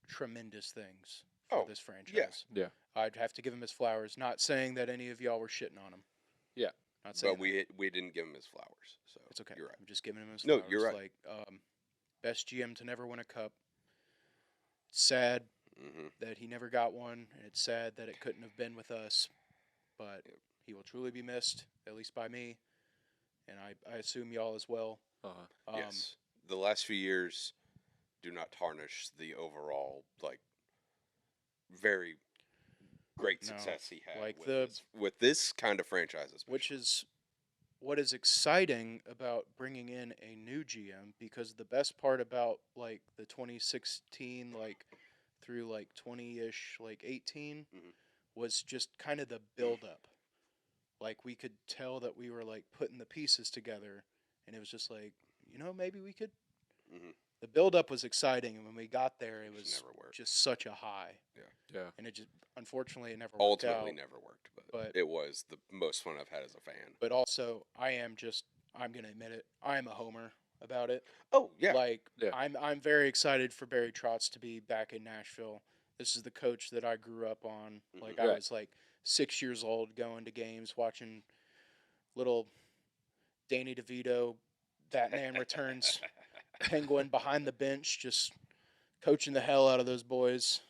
tremendous things for Oh, this franchise. Yeah. I'd have to give him his flowers. Not saying that any of y'all were shitting on him. Yeah. Not saying But we didn't give him his flowers. So it's okay. You're right. I'm just giving him his No, flowers. you're right. Like, best GM to never win a cup. Sad Mm-hmm. that he never got one, and it's sad that it couldn't have been with us. But Yep. he will truly be missed, at least by me, and I assume y'all as well. Yes. The last few years do not tarnish the overall very great No, success he had like with this kind of franchise, especially. Which is what is exciting about bringing in a new GM, because the best part about like the 2016 through 20ish 18 Mhm. was just kind of the build up. Like we could tell that we were like putting the pieces together, and it was just like, maybe we could. Mhm. The build up was exciting, and when we got there, it Just was never worked. just such a high, Yeah. and it just unfortunately it never worked Ultimately out. never worked, but But- it was the most fun I've had as a fan. But also, I'm gonna admit it, I am a homer about it. Oh yeah, Like Yeah. I'm very excited for Barry Trotz to be back in Nashville. This is the coach that I grew up on. Mhm. Like I Right. was like 6 years old going to games watching little Danny DeVito, Batman Returns Penguin behind the bench, just coaching the hell out of those boys,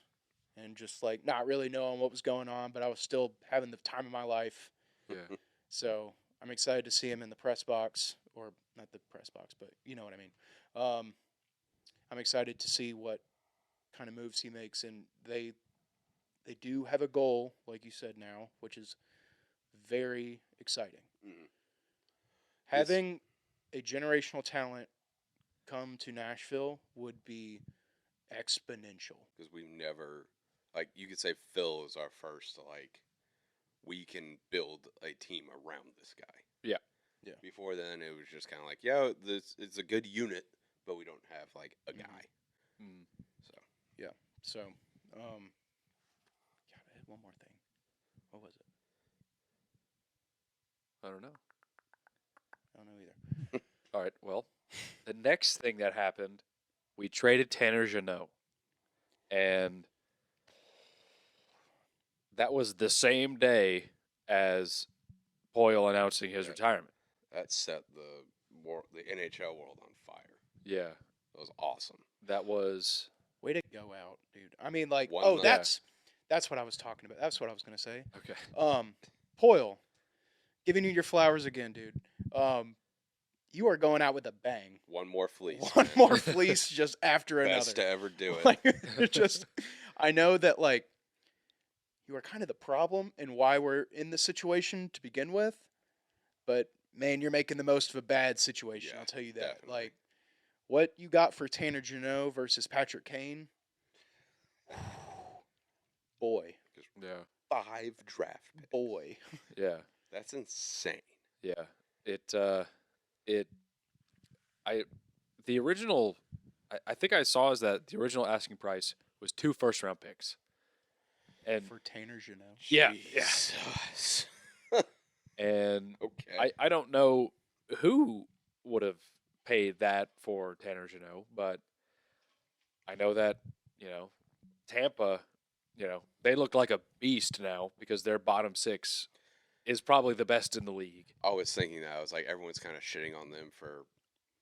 and just like not really knowing what was going on, but I was still having the time of my life. Yeah. So I'm excited to see him in the press box, or not the press box, but you know what I mean. I'm excited to see what kind of moves he makes, and they do have a goal, like you said now, which is very exciting. Mhm. Having a generational talent come to Nashville would be exponential. because we've never you could say Phil is our first we can build a team around this guy. Yeah. Yeah. Before then, it was just kind of like, yeah, this it's a good unit, but we don't have a Mhm. guy. Mm. So, God, I had one more thing. What was it? I don't know. I don't know either. All right. Well, the next thing that happened, we traded Tanner Jeannot, and that was the same day as Poyle announcing his Yeah. retirement. That set the NHL world on fire. Yeah. That was awesome. That was Way to go out, dude. I mean, like, One night. that's what I was talking about. That's what I was gonna say. okay. Poyle, giving you your flowers again, dude. You are going out with a bang. One more fleece. One man. more fleece just after Best to another. ever do it. Like, it just, I know that like you are kind of the problem and why we're in this situation to begin with. But man, you're making the most of a bad situation. Yeah, I'll tell you that. definitely. Like what you got for Tanner Jeannot versus Patrick Kane. Boy, Yeah. 5 draft picks. boy. Yeah. That's insane. Yeah. The original, I think I saw is that the original asking price was 2 first-round picks. And For Tanner Jeannot. yeah. Jesus. And Okay. I don't know who would have paid that for Tanner Jeannot, but I know that, Tampa, they look like a beast now because their bottom 6 is probably the best in the league. I was thinking that. I was like, everyone's kind of shitting on them for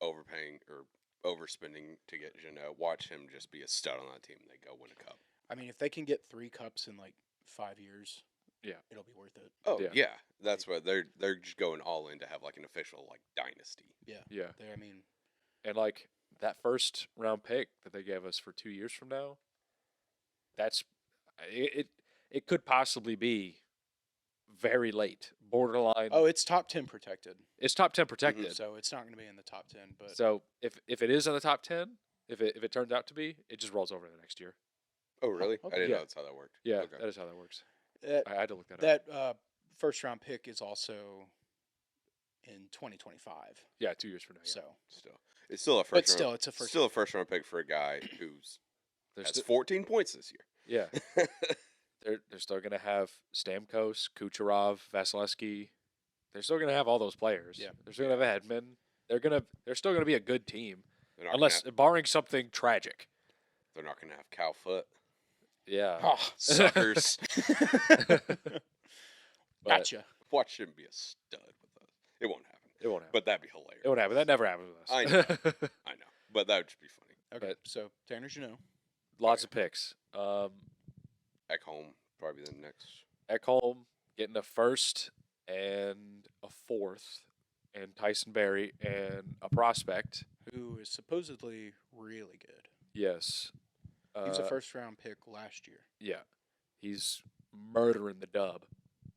overpaying or overspending to get Jeannot. Watch him just be a stud on that team and they go win a cup. I mean, if they can get 3 cups in like 5 years, Yeah. it'll be worth it. Oh, Yeah. yeah. That's what they're just going all in to have like an official like dynasty. Yeah. I mean, And like that first round pick that they gave us for 2 years from now, it could possibly be very late, borderline. oh, it's top 10 protected. It's top 10 protected. So it's not going to be in the top 10, but So if it is in the top 10, if it turns out to be, it just rolls over to the next year. Oh, really? okay. I didn't Yeah. know that's how that worked. Yeah, Okay. that is how that works. that, I had to look that up. that first round pick is also in 2025. Yeah, 2 years from now. Yeah. So, Still, it's still a first. but still, round, it's a first. still a first round pick for a guy who's There's has sti- 14 points this year. yeah, they're still gonna have Stamkos, Kucherov, Vasilevsky. They're still gonna have all those players. Yeah. They're still gonna have Hedman. They're still gonna be a good team, They're not unless barring something tragic. they're not gonna have Cal Foot. Yeah. Oh, Suckers. gotcha. Watch him be a stud with us. It won't happen. It won't happen. But that'd be hilarious. It won't happen. That never happens with us. I know. I know. But that would just be funny. Okay, but- so Tanner Jeannot. Lots of picks. Ekholm, probably the next. Ekholm getting a first and a fourth, and Tyson Berry and a prospect. Who is supposedly really good. Yes. He was a first round pick last year. Yeah. He's murdering the dub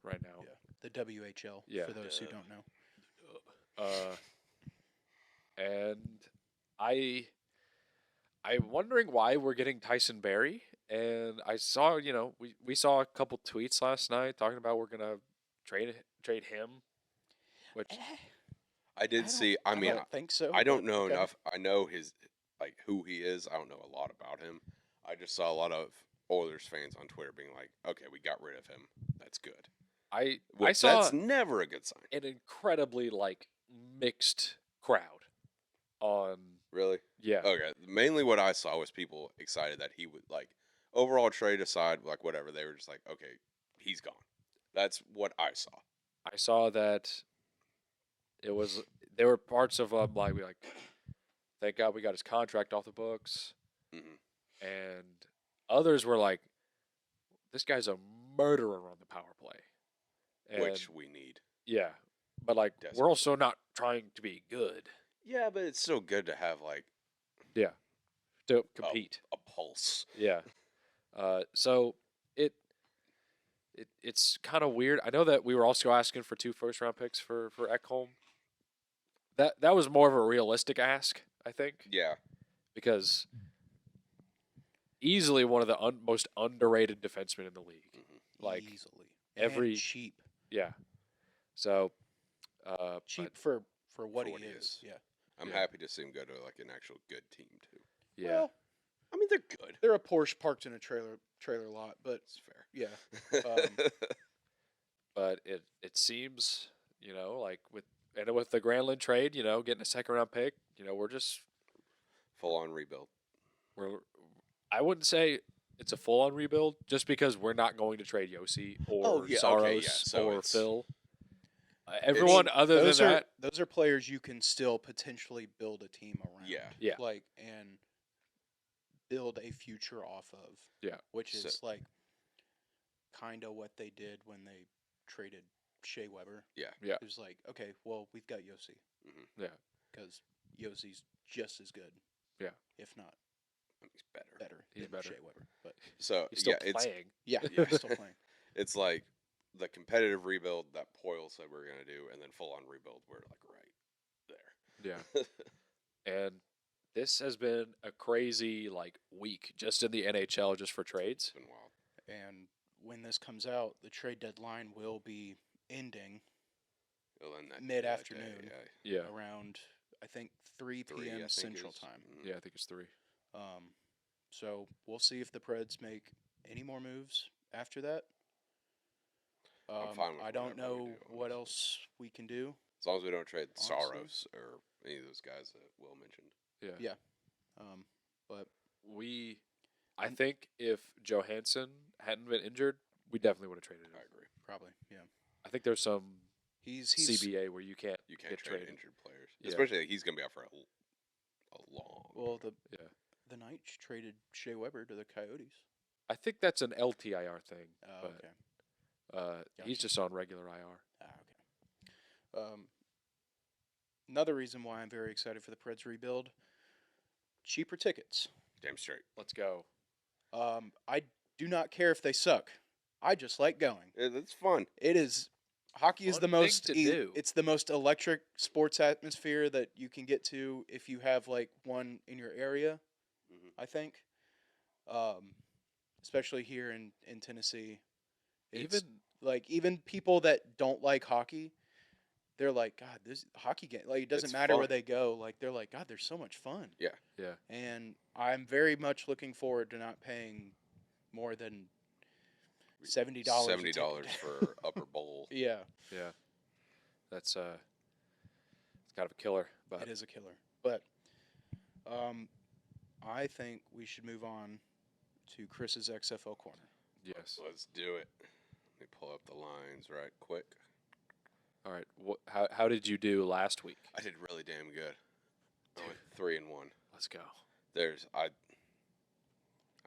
right now. Yeah. The WHL, Yeah. for those who don't know. And I'm wondering why we're getting Tyson Berry. And I saw, we saw a couple tweets last night talking about we're gonna trade him. Which I did see. I mean, don't think so. I don't but know okay. enough. I know his who he is. I don't know a lot about him. I just saw a lot of Oilers fans on Twitter being like, "Okay, we got rid of him. That's good." I Which, saw that's never a good sign. an incredibly mixed crowd on Really? yeah. Okay. Mainly what I saw was people excited that he would overall trade aside, whatever. They were just like, "Okay, he's gone." That's what I saw. I saw that there were parts of thank God we got his contract off the books, Mhm. and others were like, this guy's a murderer on the power play, and Which we need. yeah, but we're Desperately. also not trying to be good Yeah, but it's still good to have to compete. a pulse. Yeah, so it's kind of weird. I know that we were also asking for 2 first-round picks for Ekholm. That was more of a realistic ask, I think, Yeah. because easily one of the most underrated defensemen in the league. Mhm. Like easily. every- And cheap. Yeah. So Cheap but for what For he what he is. is. Yeah. I'm Yeah. happy to see him go to an actual good team too. yeah. Well, I mean, they're good. they're a Porsche parked in a trailer lot, but It's fair. yeah. But it seems, with the Granlund trade, getting a second round pick, we're just Full on rebuild. I wouldn't say it's a full on rebuild just because we're not going to trade Yossi or Oh, yeah, Saros okay, yeah, so or it's- Phil. Everyone other than those that, those are players you can still potentially build a team around. Yeah. Yeah. And build a future off of. Yeah. Which So- is kind of what they did when they traded Shea Weber. Yeah. Yeah. It was like, okay, well, we've got Yossi. Yeah. Because Yossi's just as good. Yeah. If not He's better. better He's than better. Shea Weber. But So he's still yeah, it's playing. yeah, Yeah. he's still playing. It's like the competitive rebuild that Poyle said we are going to do, and then full-on rebuild. We're like right there. Yeah. And this has been a crazy week just in the NHL just for trades. It's been wild. And when this comes out, the trade deadline will be ending It'll end that mid-afternoon that day, yeah. Yeah. around, I think, 3 3, I p.m. think, Central is- Time. mhm. Yeah, I think it's 3. So we'll see if the Preds make any more moves after that. I'm fine with I don't whatever we know do, what honestly. else we can do. As long as we don't trade Honestly. Saros or any of those guys that Will mentioned. Yeah. But I think if Johansson hadn't been injured, we definitely would have traded him. I agree. probably, yeah. I think there's some He's CBA where you can't You can't get trade traded. injured players, Yeah. especially he's going to be out for a long. well time. the Knights traded Shea Weber to the Coyotes. I think that's an LTIR thing. Oh, but, okay. He's Gotcha. just on regular IR. Okay. Another reason why I'm very excited for the Preds rebuild: cheaper tickets. Damn straight. Let's go. I do not care if they suck. I just like going. It's fun. It is hockey is Fun the thing most to do. it's the most electric sports atmosphere that you can get to if you have one in your area. Mhm. I think, especially here in Tennessee. It's Even even people that don't like hockey, they're like, God, this hockey game. It doesn't It's matter where fun. they go. They're like, God, there's so much fun. yeah. And I'm very much looking forward to not paying more than $70. $70 for upper bowl. Yeah, Yeah. That's it's kind of a killer, but it is a killer. But I think we should move on to Chris's XFL corner. yes. Let's do it. Let me pull up the lines right quick. All right. How did you do last week? I did really damn good. I went 3-1. Let's go. I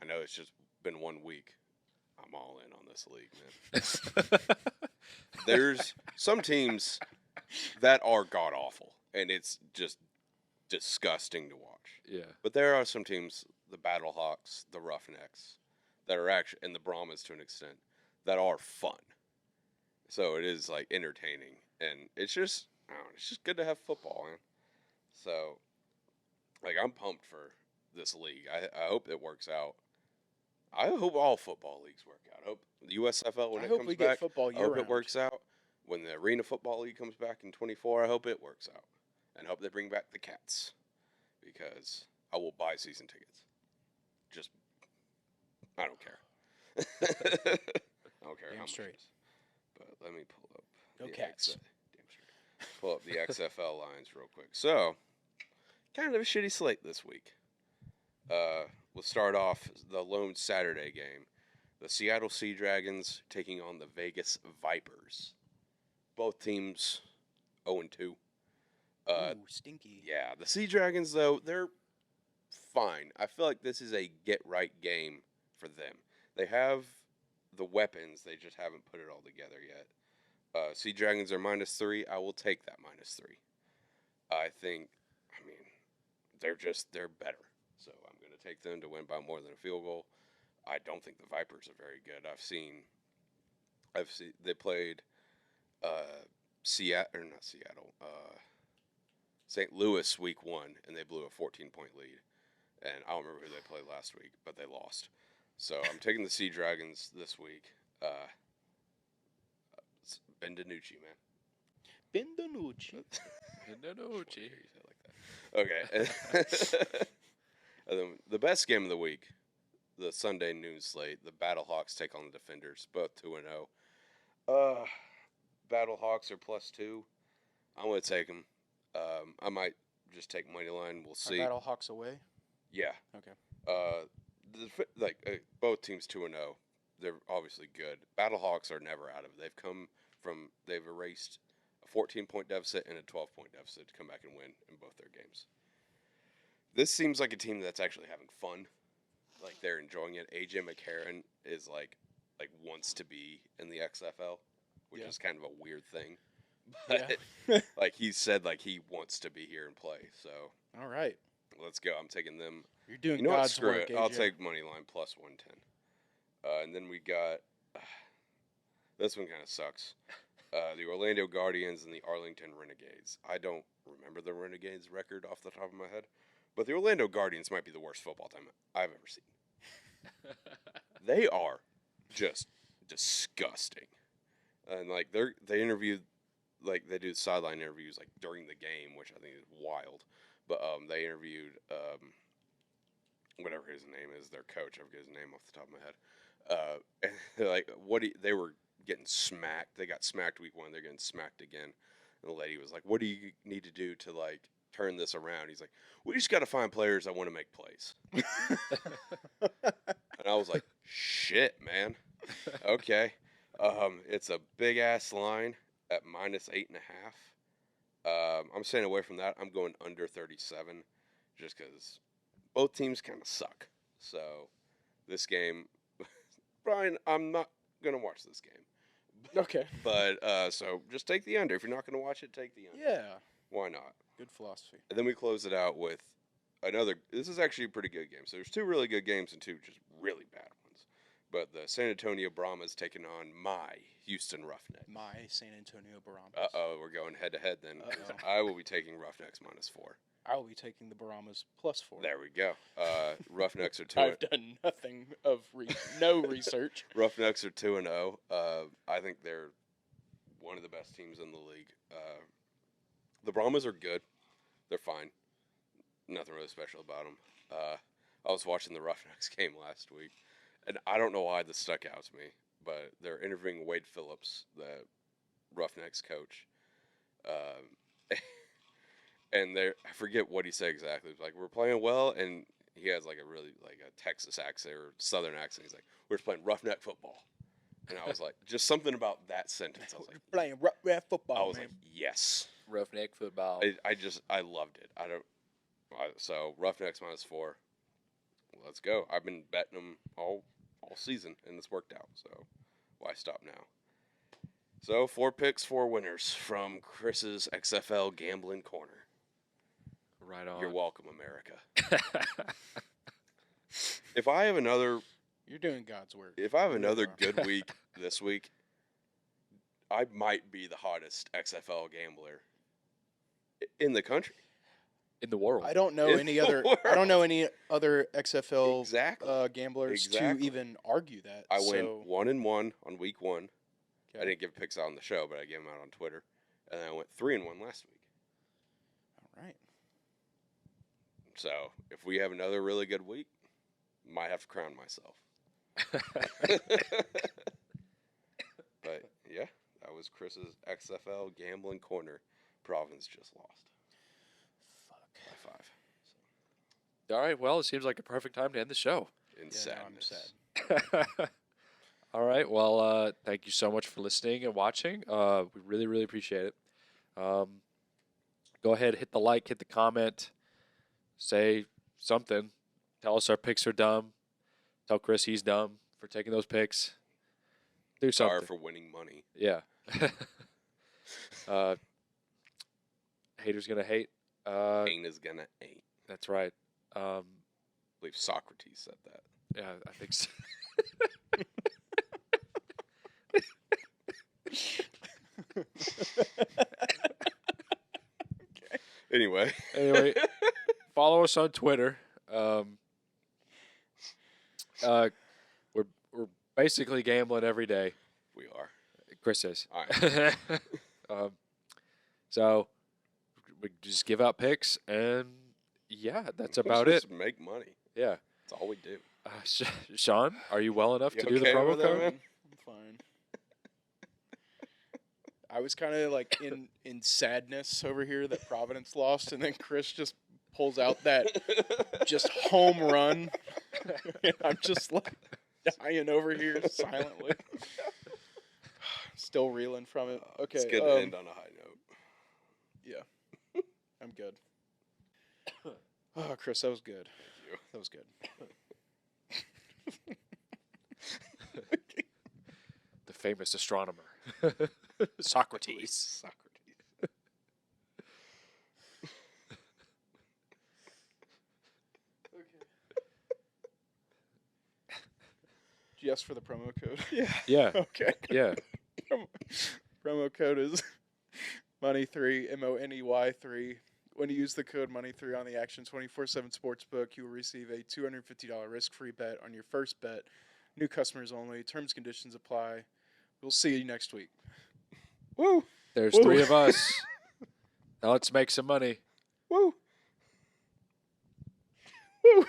know it's just been 1 week. I'm all in on this league, man. There's some teams that are god awful, and it's just disgusting to watch. Yeah. But there are some teams, the Battlehawks, the Roughnecks, that are actually, and the Brahmas to an extent, that are fun. So it is entertaining, and it's just, I don't know, it's just good to have football, man. So, I'm pumped for this league. I hope it works out. I hope all football leagues work out. I hope the USFL when I it hope comes we back. get football I year hope round. it works out. When the Arena Football League comes back in 24, I hope it works out. And hope they bring back the Cats. Because I will buy season tickets. Just, I don't care. I don't care Damn how much straight. it is. But let me pull up. Go the Cats. Damn straight. Pull up the XFL lines real quick. So, kind of a shitty slate this week. We'll start off the lone Saturday game. The Seattle Sea Dragons taking on the Vegas Vipers. Both teams 0-2. Ooh, stinky. Yeah, the Sea Dragons, though, they're fine. I feel like this is a get-right game for them. They have the weapons. They just haven't put it all together yet. Sea Dragons are -3. I will take that -3. They're better. So I'm going to take them to win by more than a field goal. I don't think the Vipers are very good. They played St. Louis week 1, and they blew a 14-point lead. And I don't remember who they played last week, but they lost. So I'm taking the Sea Dragons this week. Ben DiNucci, man. Benvenuti. Benvenuti. Okay. And then the best game of the week, the Sunday noon slate, the Battlehawks take on the Defenders, both 2-0. Battlehawks are +2. I'm going to take them. I might just take money line. We'll see. Are Battlehawks away? Yeah. Okay. Both teams 2-0. They're obviously good. Battlehawks are never out of it. They've erased a 14-point deficit and a 12-point deficit to come back and win in both their games. This seems like a team that's actually having fun. They're enjoying it. AJ McCarron is wants to be in the XFL, which is kind of a weird thing. But he said he wants to be here and play. So All right. let's go. I'm taking them. You're doing You know what? God's Screw work, it. I'll AJ. take money line +110. And then we got This one kind of sucks. The Orlando Guardians and the Arlington Renegades. I don't remember the Renegades record off the top of my head, but the Orlando Guardians might be the worst football team I've ever seen. They are just disgusting. And like they interviewed, like they do sideline interviews like during the game, which I think is wild. But they interviewed whatever his name is, their coach. I forget his name off the top of my head. And they're like, they were getting smacked. They got smacked week 1. They're getting smacked again. And the lady was like, "What do you need to do to like turn this around?" He's like, "We just got to find players that want to make plays." And I was like, "Shit, man. Okay." It's a big ass line at -8.5. I'm staying away from that. I'm going under 37, just because both teams kind of suck. So this game, Brian, I'm not gonna watch this game. Okay. But so just take the under. If you're not gonna watch it, take the under. Yeah. Why not? Good philosophy. And then we close it out with another. This is actually a pretty good game. So there's 2 really good games and 2 just really bad ones. But the San Antonio Brahmas taking on my Houston Roughnecks. My San Antonio Brahmas. We're going head to head then. 'Cause Uh-oh. I will be taking Roughnecks -4. I will be taking the Brahmas +4. There we go. Roughnecks are 2. I've done nothing of no research. Roughnecks are 2-0. I think they're one of the best teams in the league. The Brahmas are good. They're fine. Nothing really special about them. I was watching the Roughnecks game last week, and I don't know why this stuck out to me, but they're interviewing Wade Phillips, the Roughnecks coach. And I forget what he said exactly. It was like, we're playing well, and he has like a really like a Texas accent or Southern accent. He's like, we're just playing roughneck football. And I was like, just something about that sentence. I was like, Playing rough football, I was man. like, yes. Roughneck football. I loved it. So Roughnecks -4. Let's go. I've been betting them all season, and it's worked out. So why stop now? So 4 picks, 4 winners from Chris's XFL Gambling Corner. Right on. You're welcome, America. If I have another You're doing God's work. good week this week, I might be the hottest XFL gambler in the country. In the world. I don't know In any the other. I don't know any other XFL Exactly. gamblers Exactly. to even argue that. I so, went 1-1 on week 1. okay. I didn't give picks out on the show, but I gave them out on Twitter. And then I went 3-1 last week. All right. So if we have another really good week, might have to crown myself. But yeah, that was Chris's XFL Gambling Corner. Providence just lost Fuck. by 5. All right. Well, it seems like a perfect time to end the show. In Yeah, sadness. I'm sad. All right. Well, thank you so much for listening and watching. We really, really appreciate it. Go ahead, hit the like, hit the comment, say something. Tell us our picks are dumb. Tell Chris he's dumb for taking those picks. Do something. Sorry for winning money. Yeah. Haters gonna hate. Ain't is gonna ain't. That's right. I believe Socrates said that. Yeah, I think so. Anyway. Anyway, follow us on Twitter. We're basically gambling every day. We are. Chris is. All right. So we just give out picks, and yeah, that's about Let's it. just make money. Yeah. That's all we do. Sean, are you well enough You to do the okay promo with that, code? man? I'm fine. I was kind of like in sadness over here that Providence lost, and then Chris just pulls out that just home run. And I'm just like dying over here silently. Still reeling from it. Okay. It's good to end on a high note. Yeah. I'm good. Oh, Chris, that was good. Thank you. That was good. The famous astronomer, Socrates. Socrates. Did you ask for the promo code? Yeah. Yeah, Okay. yeah. Promo code is Money3, MONEY3. When you use the code Money3 on the Action 24/7 Sportsbook, you will receive a $250 risk-free bet on your first bet. New customers only. Terms and conditions apply. We'll see you next week. Woo! There's Woo. 3 of us. Now let's make some money. Woo! Woo!